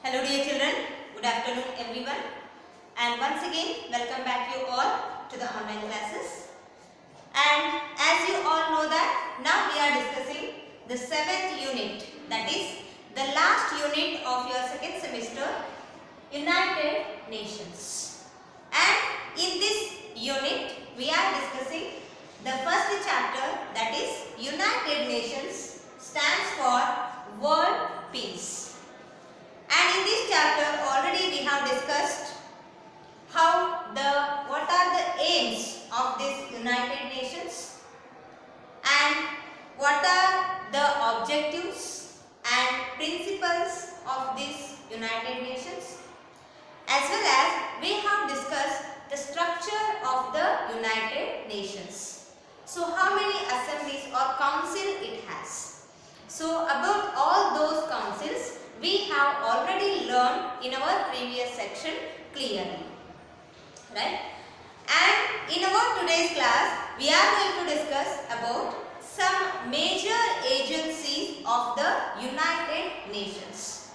Hello dear children, good afternoon everyone, and once again welcome back you all to the online classes. And as you all know that now we are discussing the 7th unit, that is the last unit of your second semester, United Nations. And in this unit we are discussing the first chapter, that is United Nations stands for World Peace. And in this chapter already we have discussed what are the aims of this United Nations and what are the objectives and principles of this United Nations, as well as we have discussed the structure of the United Nations. So how many assemblies or council it has. So about all those councils we have already learned in our previous section clearly, right? And in our today's class we are going to discuss about some major agencies of the United Nations.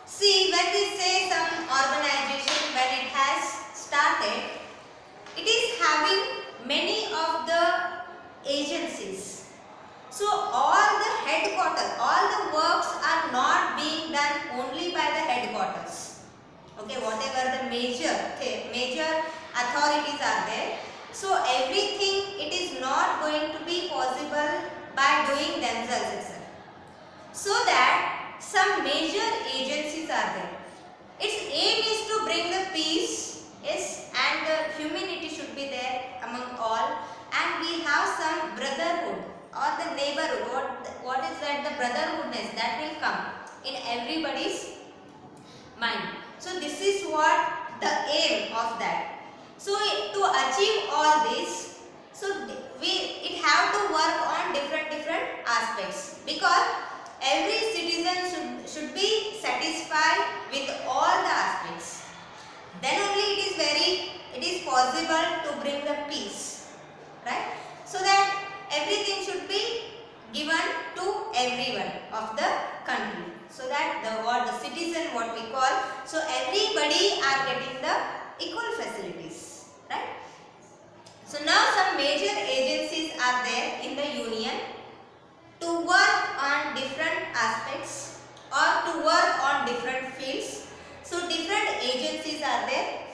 See, when we say some organization, when it has started, it is having many of the agencies. So all the headquarters, all the works are not being done only by the headquarters. Okay, whatever the major authorities are there. So everything it is not going to be possible by doing themselves itself. So that some major agencies are there. Its aim is to bring the peace, yes, and the humanity should be there among all. And we have some brotherhood or the neighborhood. What is that? The brotherhoodness that will come in everybody's mind. So this is what the aim of that. So to achieve all this, so it have to work on different aspects, because every citizen should be satisfied with all the aspects. Then only it is possible to bring the peace, right? So that everything should be given to everyone of the country, so that the citizen, what we call, so everybody are getting the equal facilities, right? So now some major agencies are there in the union to work on different aspects or to work on different fields. So different agencies are there.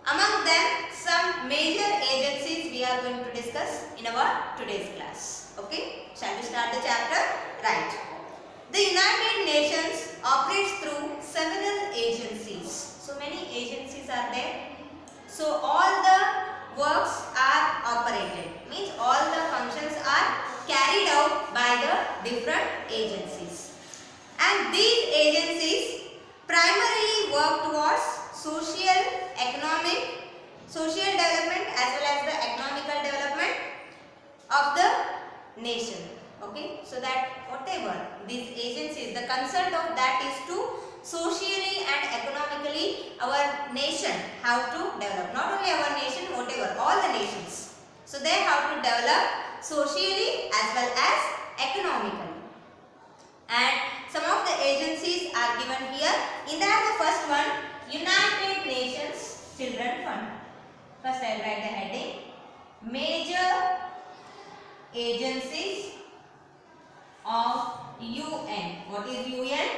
Among them, some major agencies we are going to discuss in our today's class. Okay, shall we start the chapter? Right. The United Nations operates through several agencies. So many agencies are there. So all the works are operated, means all the functions are carried out by the different agencies. And these agencies primarily work towards social development as well as the economical development of the nation. Okay, so that whatever these agencies, the concern of that is to socially and economically our nation have to develop. Not only our nation, whatever, all the nations. So they have to develop socially as well as economically. And some of the agencies are given here. In that, the first one, United Nations Children Fund. First I will write the heading. Major agencies of UN. What is UN?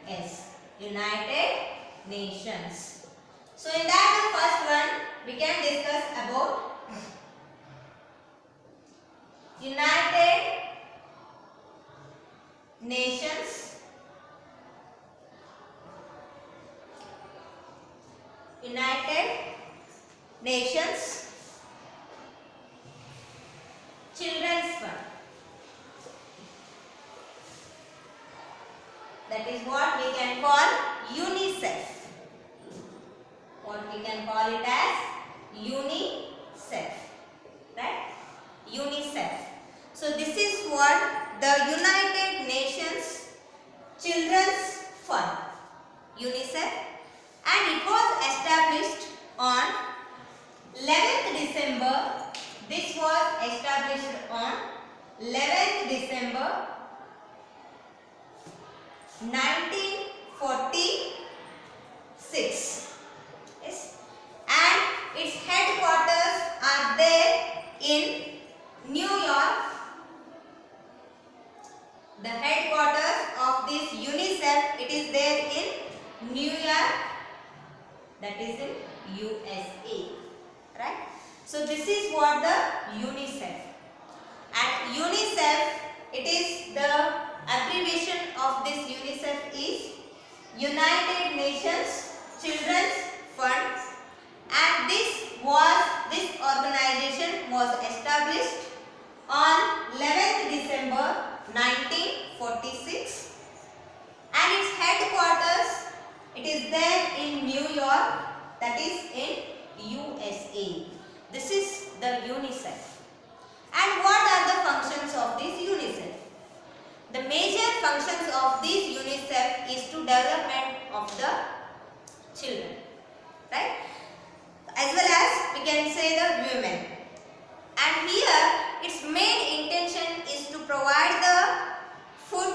Yes, United Nations. So in that, the first one we can discuss about United Nations. United Nations Children's Fund. That is what we can call UNICEF. What we can call it as UNICEF. Right? UNICEF. So this is what the United Nations Children's Fund. UNICEF. And it was established on 11th December. This was established on 11th December 1940 it is there in New York, that is in USA, right? So this is what the UNICEF. And UNICEF, it is the abbreviation of this UNICEF is United Nations Children's Fund, and this organization was established on 11th December 1946, and its headquarters, it is there in New York, that is in USA. This is the UNICEF. And what are the functions of this UNICEF? The major functions of this UNICEF is to development of the children, right? As well as we can say the women. And here its main intention is to provide the food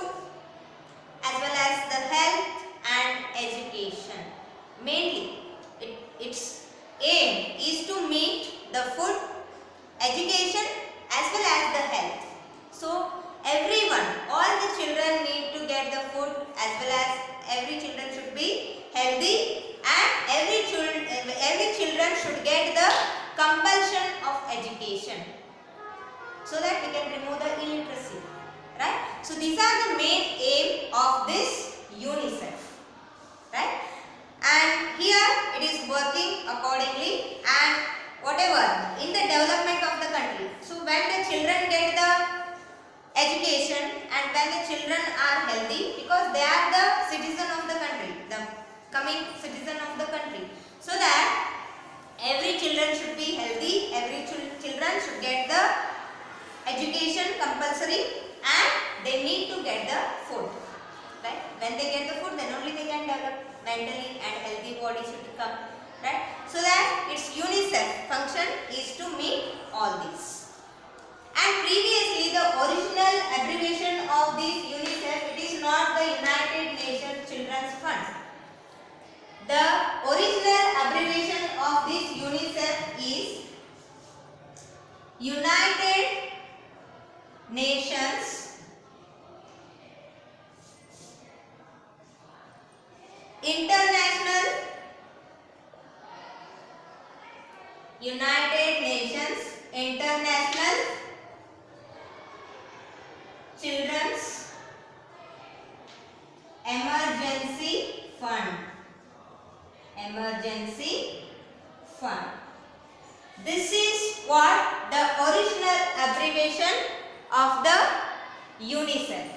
as well as the health and education. Mainly its aim is to meet the food, education as well as the health. So everyone, all the children need to get the food as well as every children should be healthy, and every children should get the compulsion of education so that we can remove the illiteracy, right? So these are the main aim of this UNICEF, right? And here it is working accordingly, and whatever in the development of the country. So when the children get the education and when the children are healthy, because they are the citizen of the country, the coming citizen of the country, so that every children should be healthy, every children should get the education compulsory, and they need to get the food, right? When they get the food, then only they can develop mentally, and healthy body should come, right? So that its UNICEF function is to meet all these. And previously the original abbreviation of this UNICEF, it is not the United Nations Children's Fund. The original abbreviation of this UNICEF is United Nations International Children's Emergency Fund. This is what the original abbreviation of the UNICEF,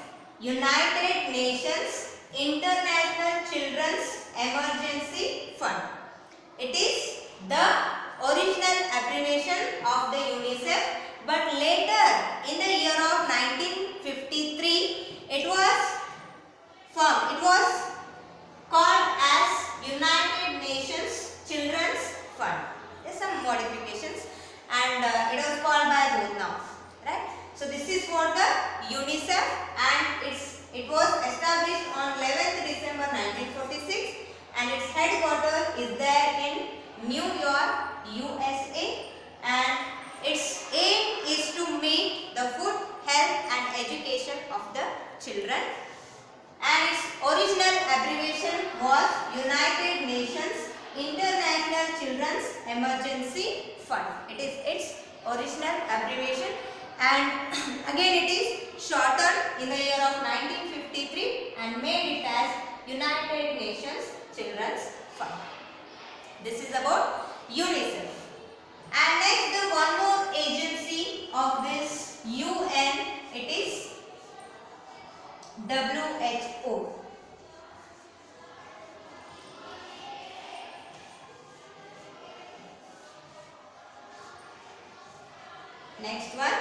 United Nations International Children's Emergency Fund. It is the original abbreviation of the UNICEF, but later in the year of 1953 it was formed. It was called as United Nations Children's Fund. There are some modifications, and it was called by both now, right? So this is what the UNICEF, and it was established on 11th December 1946, and its headquarters is there in New York, USA, and its aim is to meet the food, health and education of the children, and its original abbreviation was United Nations International Children's Emergency Fund. It is its original abbreviation, and again it is shortened in the year of 1953 and made it as United Nations Children's Fund. This is about UNICEF. And next, the one more agency of this UN, it is WHO. Next one,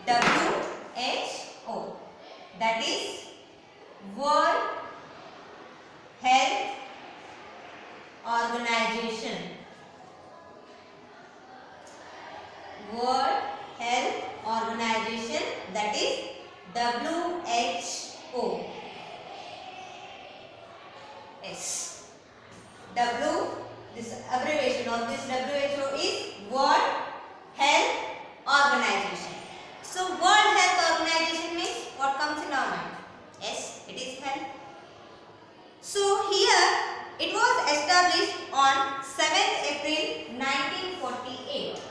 WHO, that is World Health Organization. World Health Organization, that is WHO. Yes. This abbreviation of this WHO is World Health Organization. So World Health Organization means what comes in our mind? Yes, it is health. on 7th April 1948.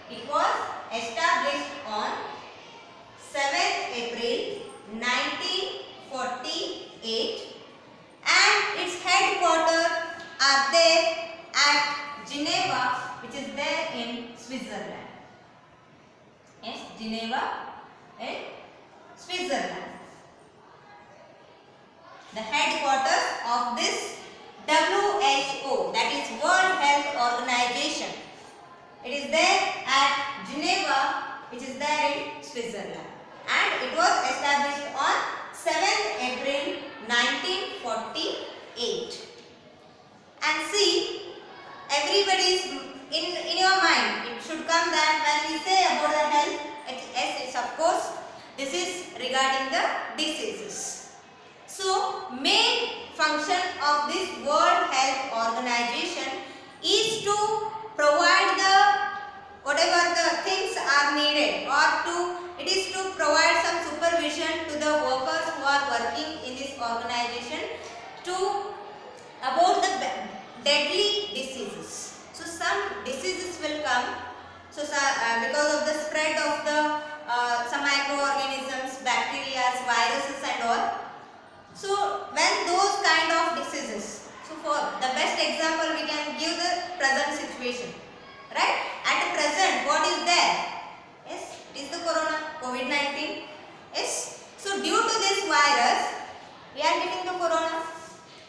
It was established on 7th April 1948 and its headquarters are there at Geneva, which is there in Switzerland. Yes, Geneva in Switzerland. The headquarters of this WHO, that is World Health Organization, it is there at Geneva, which is there in Switzerland, and it was established on 7th April 1948. And see, everybody's in your mind, it should come that when we say about the health, it's of course this is regarding the diseases. So, main function of this World Health Organization is to provide the whatever the things are needed, or it is to provide some supervision to the workers who are working in this organization about the deadly diseases. So some diseases will come. So because of the spread of the some microorganisms, bacteria, viruses and all. So when those kind of diseases, so for the best example we can give the present situation, right? At present what is there? Yes, it is the COVID-19. Yes. So due to this virus we are getting the corona,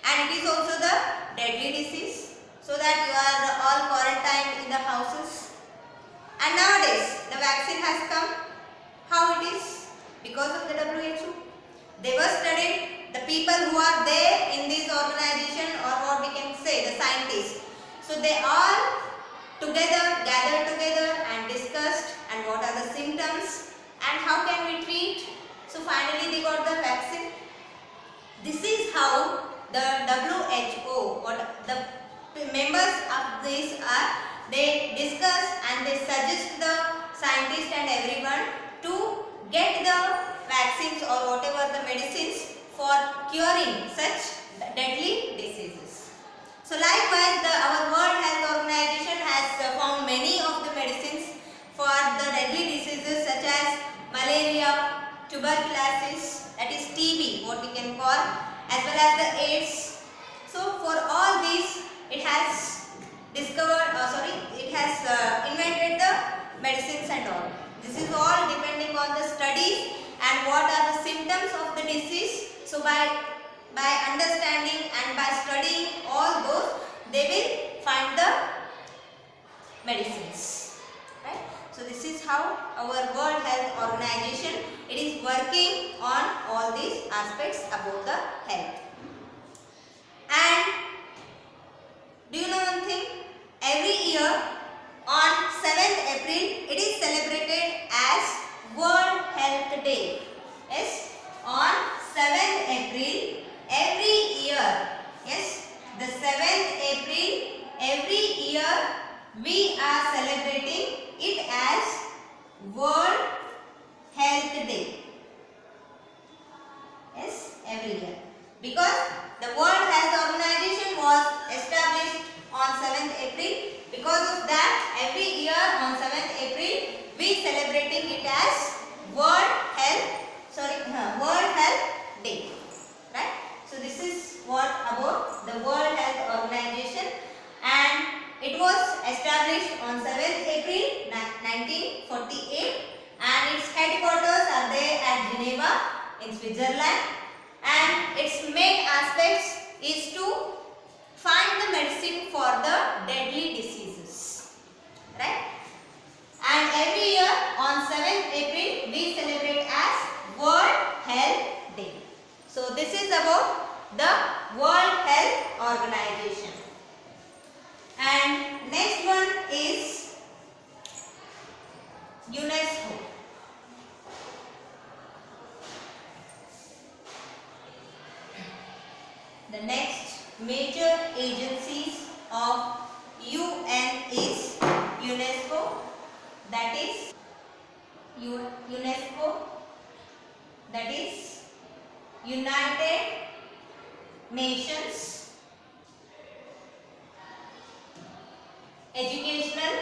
and it is also the deadly disease, so that you are all quarantined in the houses. And nowadays the vaccine has come. How it is? Because of the WHO. They were studied. The people who are there in this organization, or what we can say, the scientists. So they all gathered together and discussed and what are the symptoms and how can we treat. So finally they got the vaccine. This is how the WHO, what the members of this are, they discuss and they suggest the scientists and everyone to get the vaccines or whatever the medicines for curing such deadly diseases. So likewise our World Health Organization has found many of the medicines for the deadly diseases such as malaria, tuberculosis, that is TB what we can call, as well as the AIDS. So for all these it has invented the medicines and all. This is all depending on the studies and what are the symptoms of the disease. So by understanding and by studying all those, they will find the medicines, right? So this is how our World Health Organization, it is working on all these aspects about the health. And do you know one thing? Every year on 7th April it is celebrated as World Health Day. Yes, on 7th April every year, yes, the 7th April every year we are celebrating it as World Health Day. Yes, every year, because the World Health Organization was established on 7th April. Because of that, every year on 7th April we celebrating it as World Health Day, right? So this is what about the World Health Organization, and it was established on 7th April 1948 and its headquarters are there at Geneva in Switzerland, and its main aspects is to find the medicine for the deadly diseases, right? And every year on 7th April we celebrate as World Health Day. So this is about the World Health Organization. And next one is UNESCO. The next major agencies of UN is UNESCO, that is United Nations educational,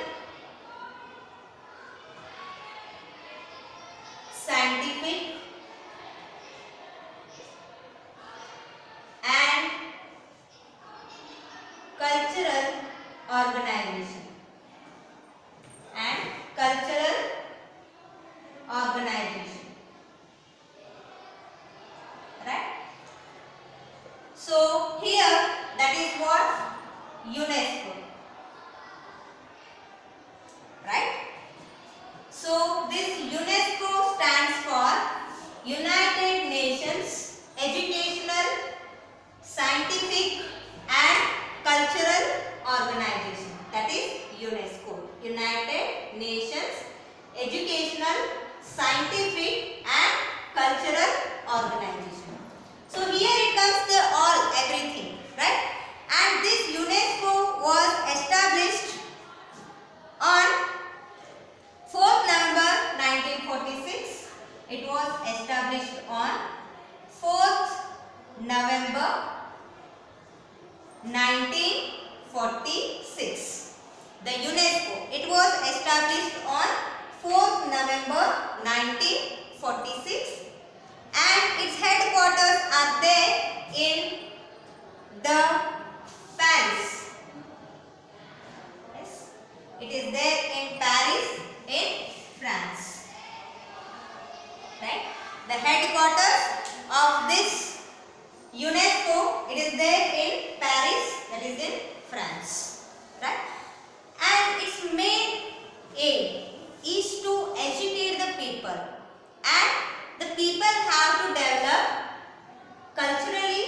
scientific and cultural organization. And cultural organization. Right? So here that is what? UNESCO. Right? So this UNESCO stands for United Nations Educational, Scientific and Cultural Organization. That is UNESCO. United Nations Educational, Scientific and Cultural Organization. So here it comes the all, everything, right? And this UNESCO was established on 4th November 1946. It was established on 4th November 1946. The UNESCO, it was established on 4th November 1946 and its headquarters are there in the Paris. Yes, it is there in Paris in France. Right? The headquarters of this UNESCO, it is there in Paris, that is in France. Right? And its main aim is to educate the people, and the people have to develop culturally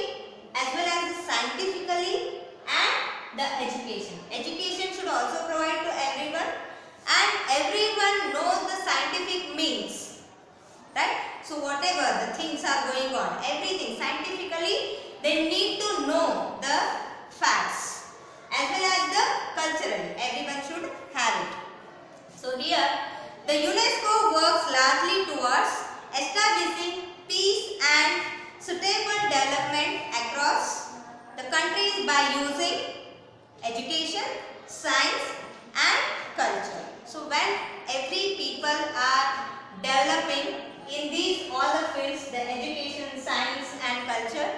as well as scientifically and the education. Education should also provide to everyone, and everyone knows the scientific means. Right? So whatever the things are going on, everything scientifically, they need to know the facts as well as the culturally. Everyone should have it. So here the UNESCO works largely towards establishing peace and suitable development across the countries by using education, science and culture. So when every people are developing in these all the fields, the education, science and culture,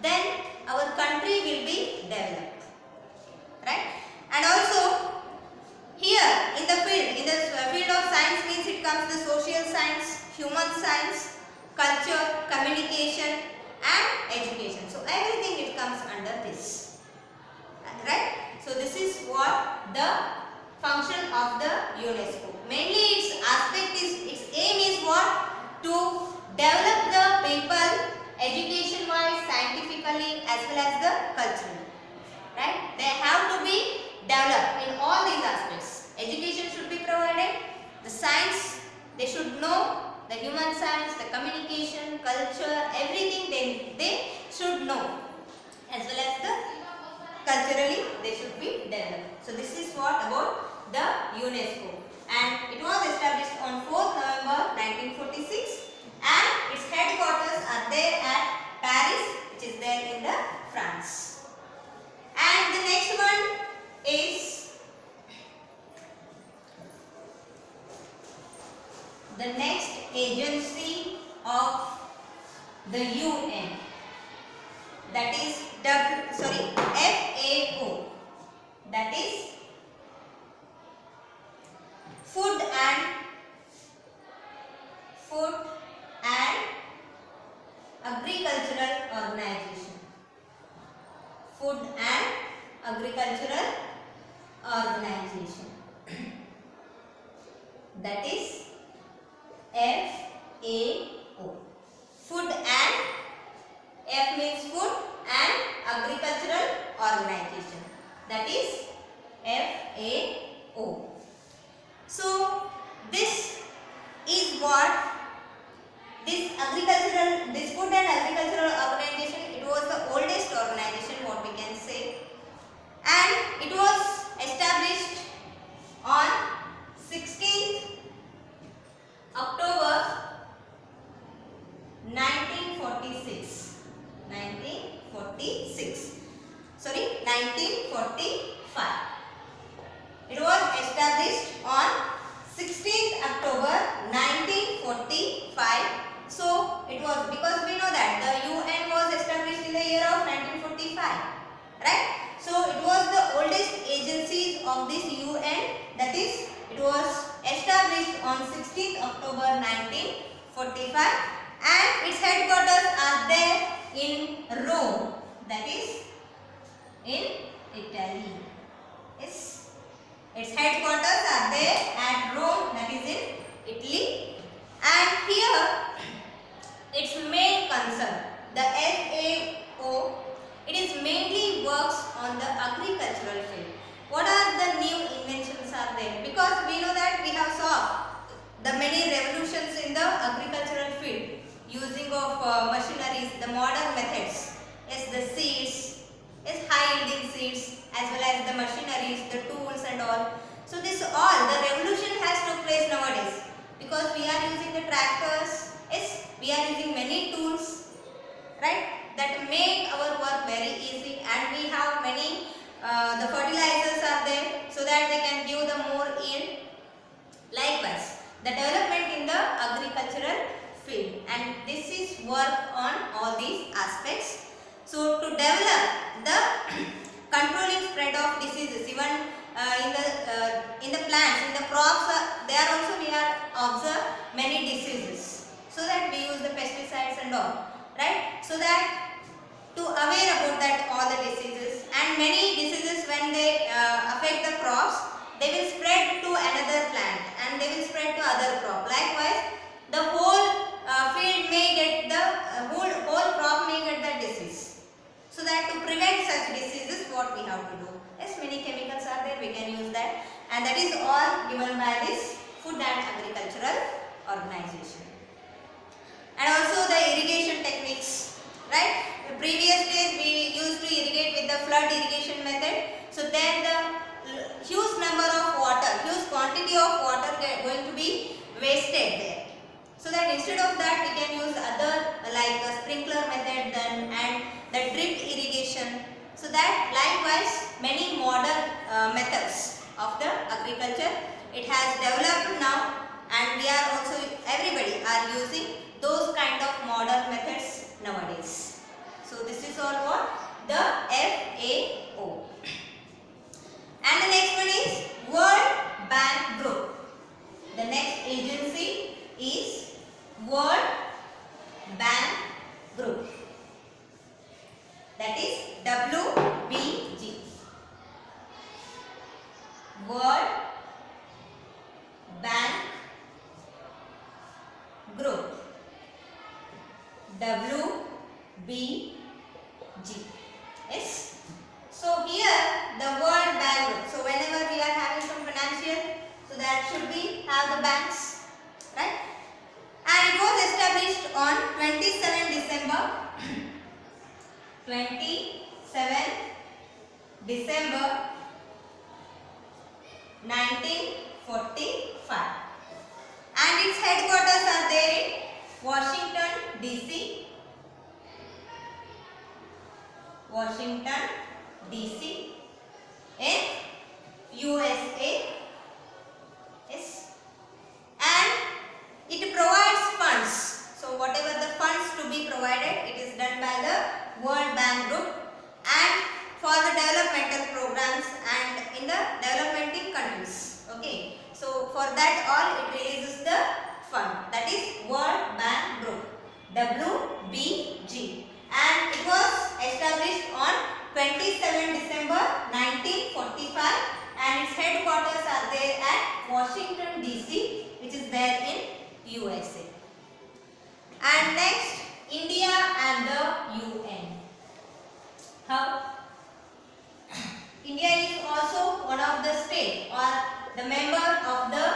then our country will be developed. Right? And also here in the field of science means it comes the social science, human science, culture, communication and education. So everything it comes under this. Right? So this is what the function of the UNESCO. Mainly its aspect is, its aim is what? To develop the people education wise, scientifically as well as the culturally. Right? They have to be developed in all these aspects. Education should be provided, the science they should know, the human science, the communication, culture, everything they should know, as well as the culturally they should be developed. So this is what about the UNESCO, and it was established on 4th November 1946 and its headquarters are there at Paris, which is there in the France. And the next one is the next agency of the UN, that is FAO, that is Food and Agricultural Organization. Food and Agricultural Organization. That is FAO. Food and, F means food and agricultural organization. That is FAO. So this is what this food and agricultural organization, it was the oldest organization, what we can say, and it was established on 16th October 1945. It was established on 16th October 1945. So it was, because we know that the UN was established in the year of 1945, right? So it was the oldest agency of this UN, that is, it was established on 16th October 1945 and its headquarters are there in Rome, that is in Italy. Yes, its headquarters are there at Rome, that is in Italy, and here its main concern, the FAO, it is mainly works on the agricultural field. What are the new inventions are there? Because we know that we have saw the many revolutions in the agricultural field, using of machineries, the modern methods, yes, the seeds, yes, high yielding seeds, as well as the machineries, the tools and all. So this all, the revolution has took place nowadays, because we are using the tractors, yes, we are using many tools, right, that make our work very easy, and we have many the fertilizers are there, so that they can give the more yield. Likewise, the development in the agricultural field, and this is work on all these aspects. So to develop the controlling spread of diseases, even in the plants, in the crops, there also we are observe many diseases, so that we use the pesticides and all, right? So that to aware about that all the diseases, and many diseases when they affect the crops, they will spread to another plant and they will spread to other crop. Likewise, the whole field may get the whole crop may get the disease. So that to prevent such diseases, what we have to do? Yes, many chemicals are there, we can use that, and that is all given by this Food and Agricultural Organization. And also the irrigation techniques, right? The previous days we used to irrigate with the flood irrigation method. So then the huge number of water, huge quantity of water going to be wasted there. So that instead of that we can use other like the sprinkler method then and the drip irrigation. So that likewise many modern methods of the agriculture it has developed now, and we are also, everybody are using those kind of modern methods nowadays. So this is all what? The FAO. And the next one is World Bank Group. The next agency is World Bank Group. That is WBG. World Bank Group. WBG. Yes. So here the World Bank Group. So whenever we are having some financial, so that should be have the banks, right? And it was established on 27 December 1945, and its headquarters are there in Washington DC. Washington DC in USA. Yes. And it provides funds. So whatever the funds to be provided, it is done by the World Bank Group, and for the developmental programs and in the developing countries. Okay. So for that all it releases the fund, that is World Bank Group, WBG, and it was established on 27 December 1945, and its headquarters are there at Washington DC, which is there in USA. And next, India and the UN. How? India is also one of the state or the member of the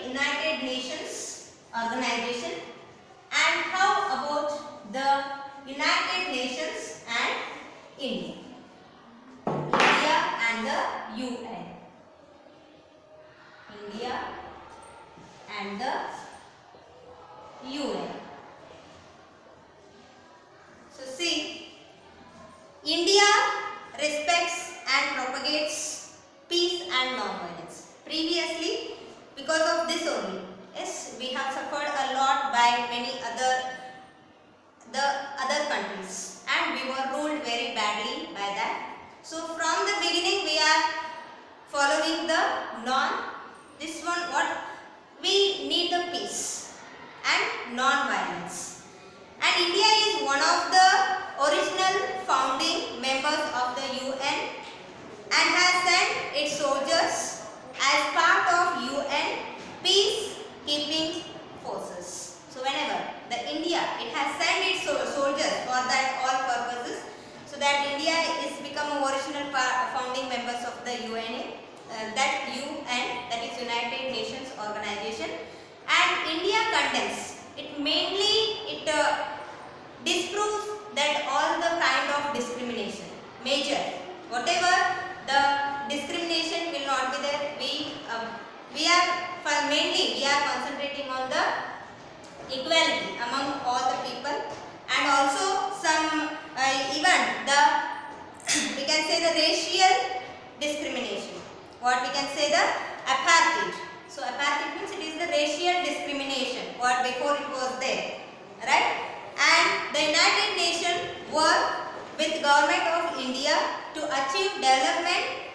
United Nations Organization. And how about the United Nations and India? India and the UN. India and the UN. So see, India respects and propagates previously because of this only. Yes, we have suffered a lot by many other countries, and we were ruled very badly by that. So from the beginning we are following the this one, what we need, the peace and non-violence. And India is one of the original founding members of the UN and has sent its soldiers as part of UN peacekeeping forces. So whenever the India, it has sent its soldiers for that all purposes, so that India is become a original founding members of the UN, that is United Nations Organization. And India condemns it, mainly it disproves that all the kind of discrimination, major, whatever the discrimination will not be there. We are mainly concentrating on the equality among all the people, and also some even the we can say the racial discrimination. What we can say, the apartheid. So apartheid means it is the racial discrimination what before it was there, right? And the United Nations work with government of India to achieve development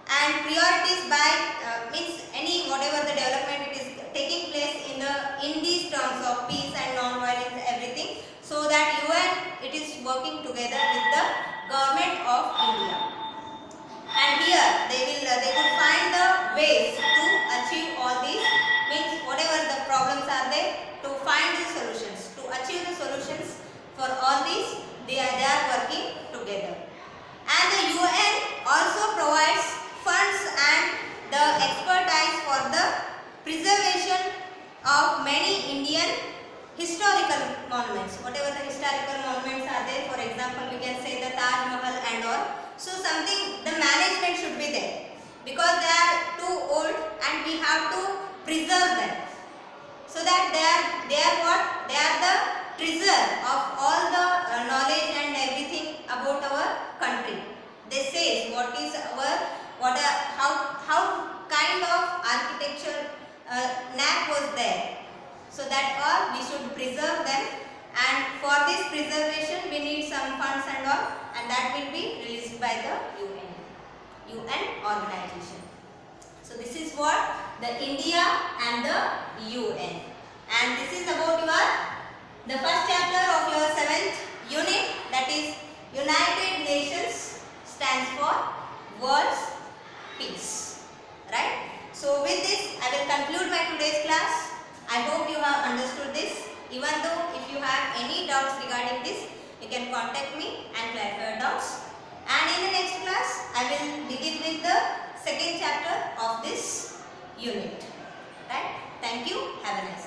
and priorities by means any whatever the development it is taking place in these terms of peace and non-violence, everything, so that UN it is working together with the government of India. And here they could find the ways to achieve all these, means whatever the problems are there, to find the solutions, to achieve the solutions for all these, they are working together. And the UN also provides funds and the expertise for the preservation of many Indian historical monuments. Whatever the historical monuments are there, for example, we can say the Taj Mahal and all. So something, the management should be there, because they are too old and we have to preserve them, so that they are what? They are the treasure of all the knowledge and everything about our country. They say what is our, how kind of architecture knack was there, so that all we should preserve them, and for this preservation we need some funds and all, and that will be released by the UN organization. So this is what the India and the UN, and this is about the first chapter of your 7th unit, that is United Nations stands for World's Peace, right? So with this I will conclude my today's class. I hope you have understood this. Even though if you have any doubts regarding this, you can contact me and clarify your doubts. And in the next class I will begin with the 2nd chapter of this unit, right? Thank you. Have a nice day.